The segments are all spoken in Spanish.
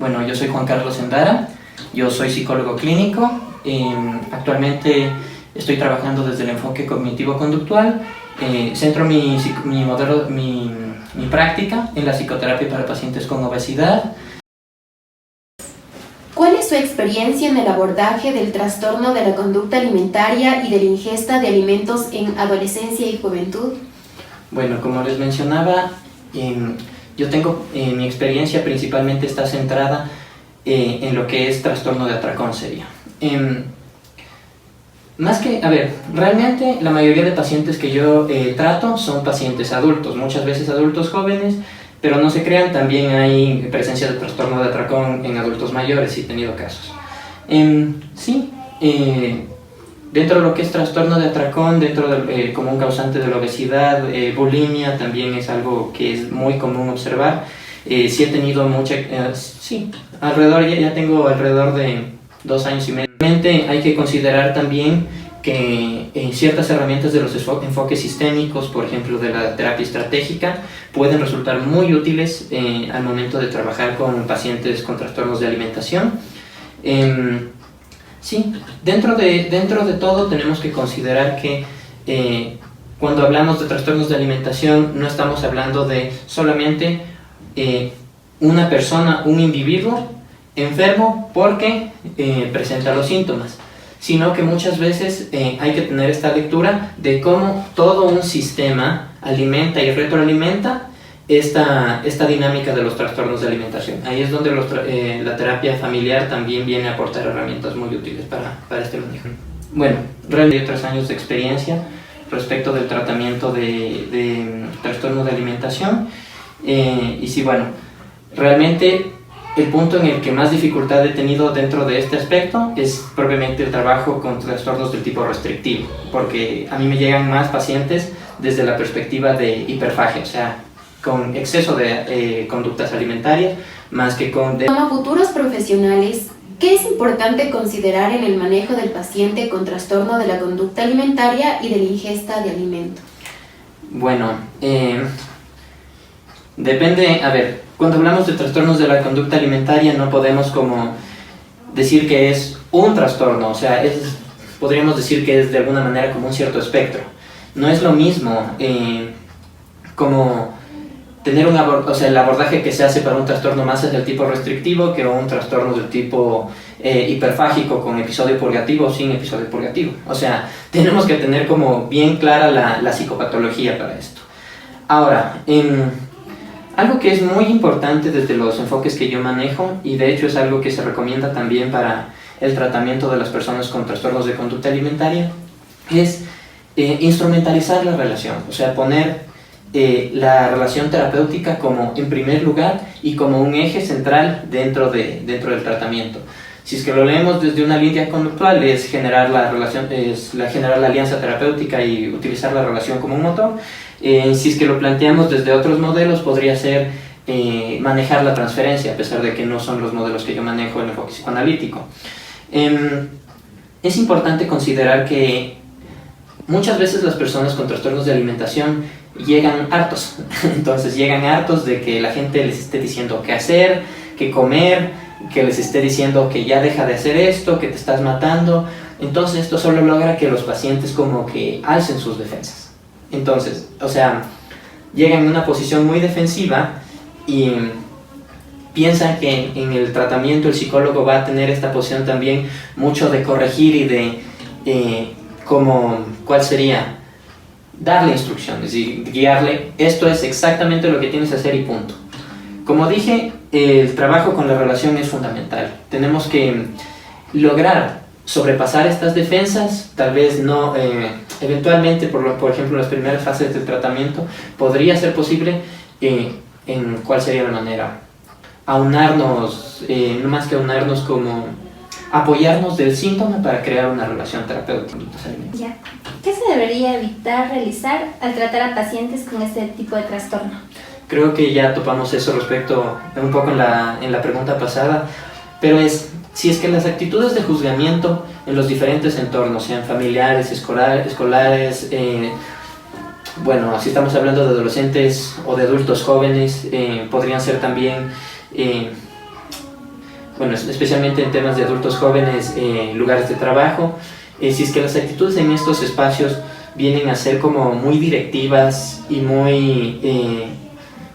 Bueno, yo soy Juan Carlos Endara, yo soy psicólogo clínico. Actualmente estoy trabajando desde el enfoque cognitivo-conductual. Centro mi práctica en la psicoterapia para pacientes con obesidad. ¿Cuál es su experiencia en el abordaje del trastorno de la conducta alimentaria y de la ingesta de alimentos en adolescencia y juventud? Bueno, como les mencionaba, yo tengo mi experiencia principalmente está centrada en lo que es trastorno de atracón sería. Realmente la mayoría de pacientes que yo trato son pacientes adultos, muchas veces adultos jóvenes, pero no se crean, también hay presencia de trastorno de atracón en adultos mayores, y he tenido casos. Dentro de lo que es trastorno de atracón, como un causante de la obesidad, bulimia, también es algo que es muy común observar. Sí he tenido ya tengo alrededor de 2 años y medio. Realmente hay que considerar también que ciertas herramientas de los enfoques sistémicos, por ejemplo de la terapia estratégica, pueden resultar muy útiles al momento de trabajar con pacientes con trastornos de alimentación. Dentro de todo tenemos que considerar que cuando hablamos de trastornos de alimentación no estamos hablando de solamente una persona, un individuo enfermo porque presenta los síntomas, sino que muchas veces hay que tener esta lectura de cómo todo un sistema alimenta y retroalimenta esta dinámica de los trastornos de alimentación. Ahí es donde la terapia familiar también viene a aportar herramientas muy útiles para este manejo. Bueno, realmente 3 años de experiencia respecto del tratamiento de trastornos de alimentación. Realmente el punto en el que más dificultad he tenido dentro de este aspecto es propiamente el trabajo con trastornos del tipo restrictivo, porque a mí me llegan más pacientes desde la perspectiva de hiperfagia, o sea, con exceso de conductas alimentarias, más que con... Como futuros profesionales, ¿qué es importante considerar en el manejo del paciente con trastorno de la conducta alimentaria y de la ingesta de alimentos? Bueno, depende, cuando hablamos de trastornos de la conducta alimentaria no podemos como decir que es un trastorno, o sea, podríamos decir que es de alguna manera como un cierto espectro. No es lo mismo como tener el abordaje que se hace para un trastorno más del tipo restrictivo que un trastorno del tipo hiperfágico con episodio purgativo o sin episodio purgativo. O sea, tenemos que tener como bien clara la psicopatología para esto. Ahora, algo que es muy importante desde los enfoques que yo manejo, y de hecho es algo que se recomienda también para el tratamiento de las personas con trastornos de conducta alimentaria, es instrumentalizar la relación, o sea, poner la relación terapéutica como en primer lugar y como un eje central dentro del tratamiento. Si es que lo leemos desde una línea conductual, es generar la alianza terapéutica y utilizar la relación como un motor. Si es que lo planteamos desde otros modelos, podría ser manejar la transferencia, a pesar de que no son los modelos que yo manejo en el enfoque psicoanalítico. Es importante considerar que muchas veces las personas con trastornos de alimentación llegan hartos. Entonces llegan hartos de que la gente les esté diciendo qué hacer, qué comer, que les esté diciendo que ya deja de hacer esto, que te estás matando. Entonces esto solo logra que los pacientes como que alcen sus defensas. Entonces, o sea, llegan en una posición muy defensiva y piensan que en el tratamiento el psicólogo va a tener esta posición también mucho de corregir y de ¿cuál sería? Darle instrucciones y guiarle, esto es exactamente lo que tienes que hacer y punto. Como dije, el trabajo con la relación es fundamental. Tenemos que lograr sobrepasar estas defensas, tal vez no, eventualmente, por ejemplo, en las primeras fases del tratamiento, podría ser posible, ¿cuál sería la manera? Aunarnos, no más que aunarnos, como apoyarnos del síntoma para crear una relación terapéutica. Ya. ¿Qué se debería evitar realizar al tratar a pacientes con este tipo de trastorno? Creo que ya topamos eso respecto un poco en la pregunta pasada, pero si es que las actitudes de juzgamiento en los diferentes entornos, sean familiares, escolares, si estamos hablando de adolescentes o de adultos jóvenes, podrían ser también bueno, especialmente en temas de adultos jóvenes, lugares de trabajo, si es que las actitudes en estos espacios vienen a ser como muy directivas y muy,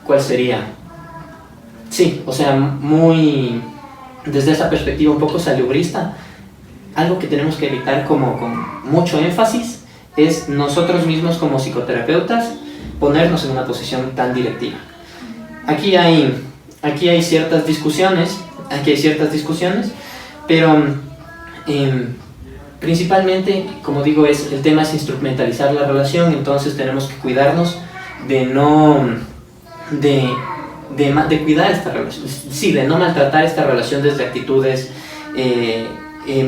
¿cuál sería? Sí, o sea, muy, desde esa perspectiva un poco salubrista, algo que tenemos que evitar como con mucho énfasis es nosotros mismos como psicoterapeutas ponernos en una posición tan directiva. Aquí hay ciertas discusiones, pero principalmente, como digo, el tema es instrumentalizar la relación, entonces tenemos que cuidarnos de cuidar esta relación, sí, de no maltratar esta relación desde actitudes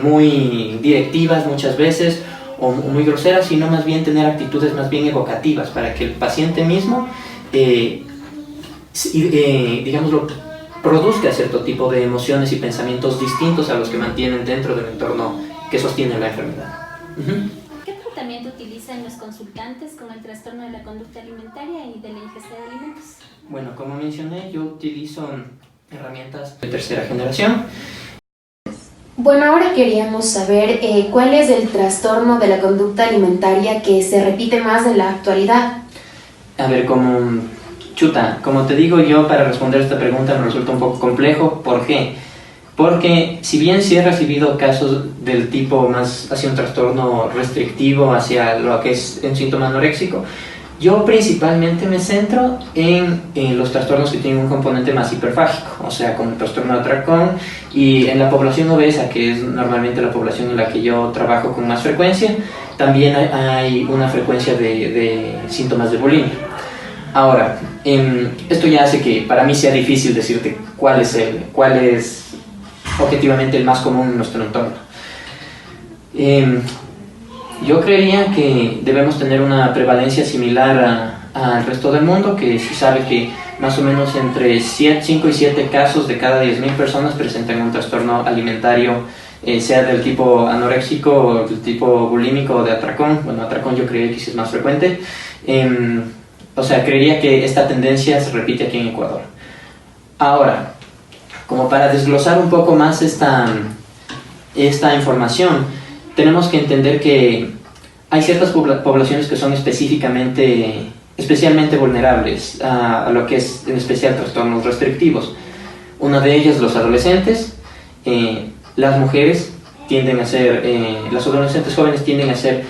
muy directivas muchas veces o muy groseras, sino más bien tener actitudes más bien evocativas para que el paciente mismo, digámoslo, produzca cierto tipo de emociones y pensamientos distintos a los que mantienen dentro del entorno que sostiene la enfermedad. ¿Qué tratamiento utilizan los consultantes con el trastorno de la conducta alimentaria y de la ingesta de alimentos? Bueno, como mencioné, yo utilizo herramientas de tercera generación. Bueno, ahora queríamos saber cuál es el trastorno de la conducta alimentaria que se repite más en la actualidad. A ver, como te digo yo, para responder esta pregunta me resulta un poco complejo. ¿Por qué? Porque si bien sí he recibido casos del tipo más hacia un trastorno restrictivo, hacia lo que es un síntoma anoréxico, yo principalmente me centro en los trastornos que tienen un componente más hiperfágico, o sea, como el trastorno de atracón, y en la población obesa, que es normalmente la población en la que yo trabajo con más frecuencia, también hay una frecuencia de síntomas de bulimia. Ahora, esto ya hace que para mí sea difícil decirte cuál es objetivamente el más común en nuestro entorno. Yo creería que debemos tener una prevalencia similar al resto del mundo, que se sabe que más o menos entre 5 y 7 casos de cada 10.000 personas presentan un trastorno alimentario, sea del tipo anoréxico o del tipo bulímico o de atracón. Bueno, atracón yo creería que sí es más frecuente. O sea, creería que esta tendencia se repite aquí en Ecuador. Ahora, como para desglosar un poco más esta información, tenemos que entender que hay ciertas poblaciones que son especialmente vulnerables a lo que es en especial trastornos restrictivos. Una de ellas, los adolescentes. Las mujeres tienden a ser, las adolescentes jóvenes tienden a ser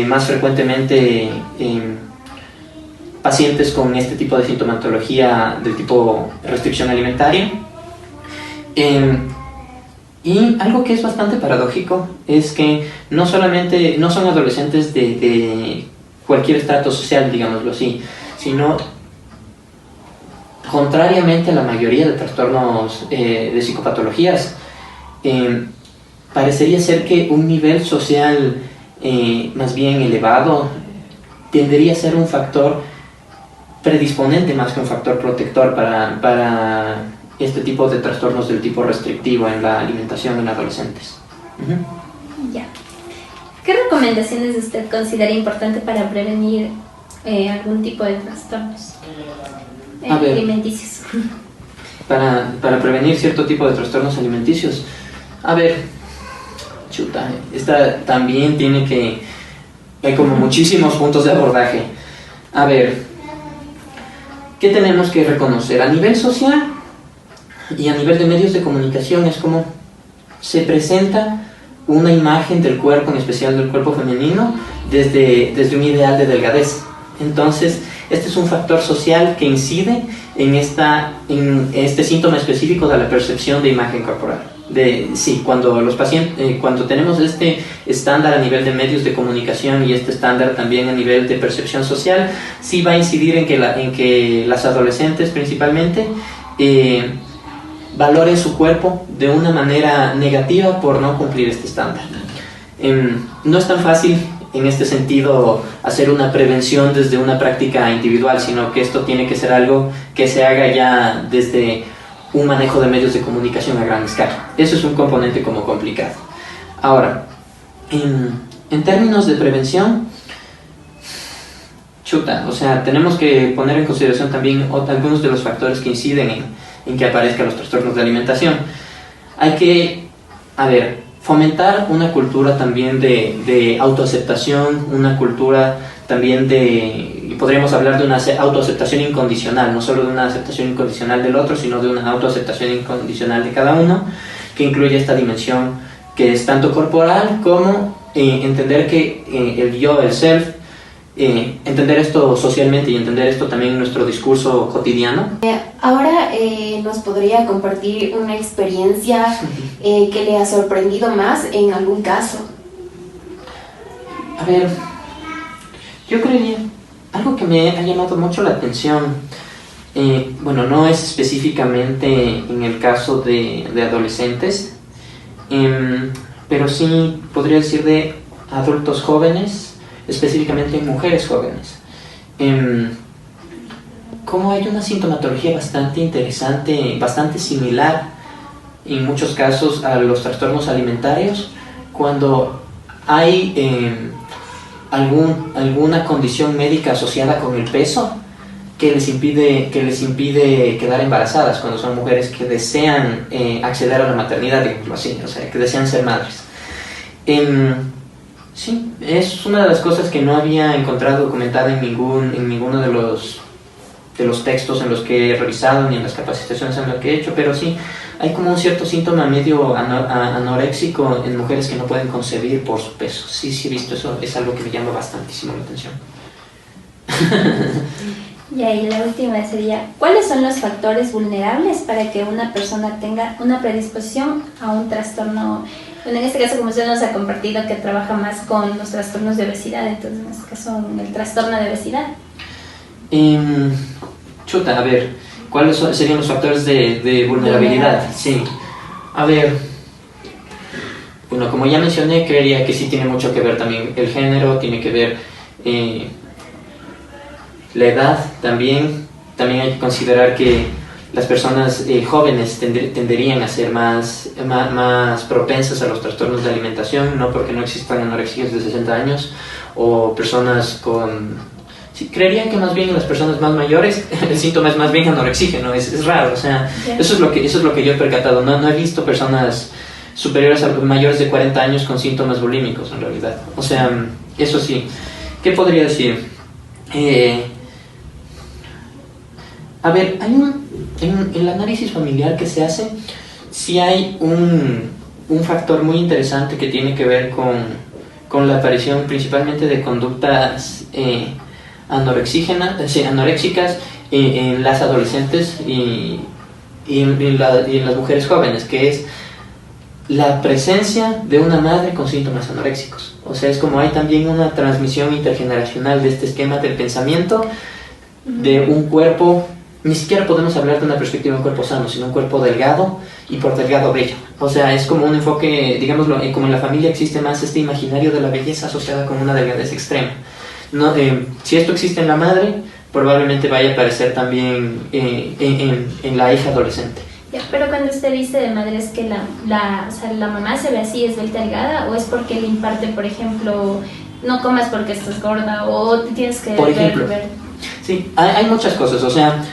más frecuentemente pacientes con este tipo de sintomatología del tipo restricción alimentaria. Y algo que es bastante paradójico es que no son adolescentes de cualquier estrato social, digámoslo así, sino contrariamente a la mayoría de trastornos de psicopatologías, parecería ser que un nivel social más bien elevado tendería a ser un factor predisponente más que un factor protector para este tipo de trastornos del tipo restrictivo en la alimentación en adolescentes. Ya. ¿Qué recomendaciones usted considera importante para prevenir algún tipo de trastornos alimenticios? Para prevenir cierto tipo de trastornos alimenticios. A ver, esta también hay como muchísimos puntos de abordaje. A ver, ¿qué tenemos que reconocer? A nivel social y a nivel de medios de comunicación es como se presenta una imagen del cuerpo, en especial del cuerpo femenino, desde un ideal de delgadez. Entonces, este es un factor social que incide en este síntoma específico de la percepción de imagen corporal. Cuando tenemos este estándar a nivel de medios de comunicación y este estándar también a nivel de percepción social, sí va a incidir en que las adolescentes principalmente valoren su cuerpo de una manera negativa por no cumplir este estándar. No es tan fácil en este sentido hacer una prevención desde una práctica individual, sino que esto tiene que ser algo que se haga ya desde un manejo de medios de comunicación a gran escala. Eso es un componente como complicado. Ahora, en términos de prevención, o sea, tenemos que poner en consideración también algunos de los factores que inciden en que aparezcan los trastornos de alimentación. hay que, fomentar una cultura también de autoaceptación, una cultura también podríamos hablar de una autoaceptación incondicional, no solo de una aceptación incondicional del otro, sino de una autoaceptación incondicional de cada uno, que incluye esta dimensión que es tanto corporal como entender que el yo, el self, entender esto socialmente y entender esto también en nuestro discurso cotidiano. Ahora nos podría compartir una experiencia que le ha sorprendido más en algún caso. A ver, yo creería algo que me ha llamado mucho la atención. Bueno, no es específicamente en el caso de adolescentes, pero sí podría decir de adultos jóvenes, específicamente en mujeres jóvenes. Como hay una sintomatología bastante interesante, bastante similar en muchos casos a los trastornos alimentarios, cuando hay alguna condición médica asociada con el peso que les impide quedar embarazadas cuando son mujeres que desean acceder a la maternidad, digámoslo así, o sea, que desean ser madres. Sí, es una de las cosas que no había encontrado documentada en ninguno de los textos en los que he revisado ni en las capacitaciones en las que he hecho, pero sí, hay como un cierto síntoma medio anoréxico en mujeres que no pueden concebir por su peso. Sí, he visto eso, es algo que me llama bastantísimo la atención. Y ahí la última sería, ¿cuáles son los factores vulnerables para que una persona tenga una predisposición a un trastorno? Bueno, en este caso, como usted nos ha compartido, que trabaja más con los trastornos de obesidad, entonces en este caso, el trastorno de obesidad. A ver, ¿cuáles serían los factores de vulnerabilidad? Sí, a ver, bueno, como ya mencioné, creería que sí tiene mucho que ver también el género, tiene que ver la edad también. También hay que considerar que las personas jóvenes tenderían a ser más propensas a los trastornos de alimentación, no porque no existan anorexias de 60 años o personas con... Sí, creería que más bien en las personas más mayores el síntoma es más bien anorexígeno, es raro, o sea, yeah. Eso es lo que yo he percatado, no he visto personas superiores a mayores de 40 años con síntomas bulímicos en realidad, o sea, eso sí. ¿Qué podría decir? A ver, en el análisis familiar que se hace, sí hay un factor muy interesante que tiene que ver con la aparición principalmente de conductas anoréxicas en las adolescentes y en las mujeres jóvenes, que es la presencia de una madre con síntomas anoréxicos. O sea, es como hay también una transmisión intergeneracional de este esquema del pensamiento de un cuerpo. Ni siquiera podemos hablar de una perspectiva de un cuerpo sano, sino un cuerpo delgado y por delgado bello. O sea, es como un enfoque, digámoslo, como en la familia existe más este imaginario de la belleza asociada con una delgadez extrema. No, si esto existe en la madre, probablemente vaya a aparecer también en la hija adolescente. Ya, pero cuando usted dice de madre, ¿es que o sea, la mamá se ve así, es delgada, o es porque le imparte, por ejemplo, no comas porque estás gorda, o tienes que por ejemplo, ver? Sí, hay muchas cosas, o sea,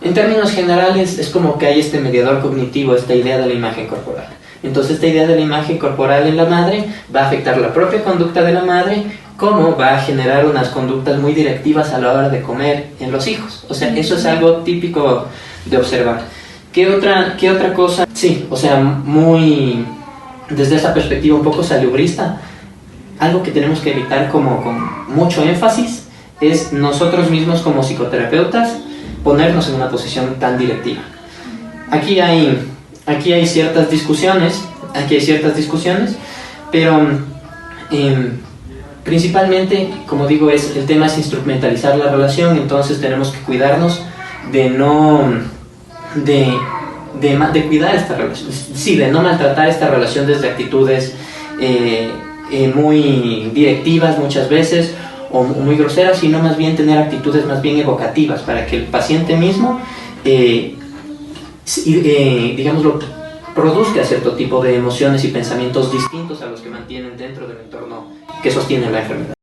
en términos generales es como que hay este mediador cognitivo, esta idea de la imagen corporal. Entonces esta idea de la imagen corporal en la madre va a afectar la propia conducta de la madre, como va a generar unas conductas muy directivas a la hora de comer en los hijos. O sea, eso es algo típico de observar. ¿Qué otra cosa? Sí, o sea, muy desde esa perspectiva un poco salubrista, algo que tenemos que evitar con mucho énfasis es nosotros mismos como psicoterapeutas ponernos en una posición tan directiva. Aquí hay ciertas discusiones, pero principalmente, como digo, el tema es instrumentalizar la relación, entonces tenemos que cuidarnos de cuidar esta relación, sí, de no maltratar esta relación desde actitudes muy directivas muchas veces, o muy groseras, sino más bien tener actitudes más bien evocativas para que el paciente mismo, digámoslo, produzca cierto tipo de emociones y pensamientos distintos a los que mantienen dentro del entorno que sostiene la enfermedad.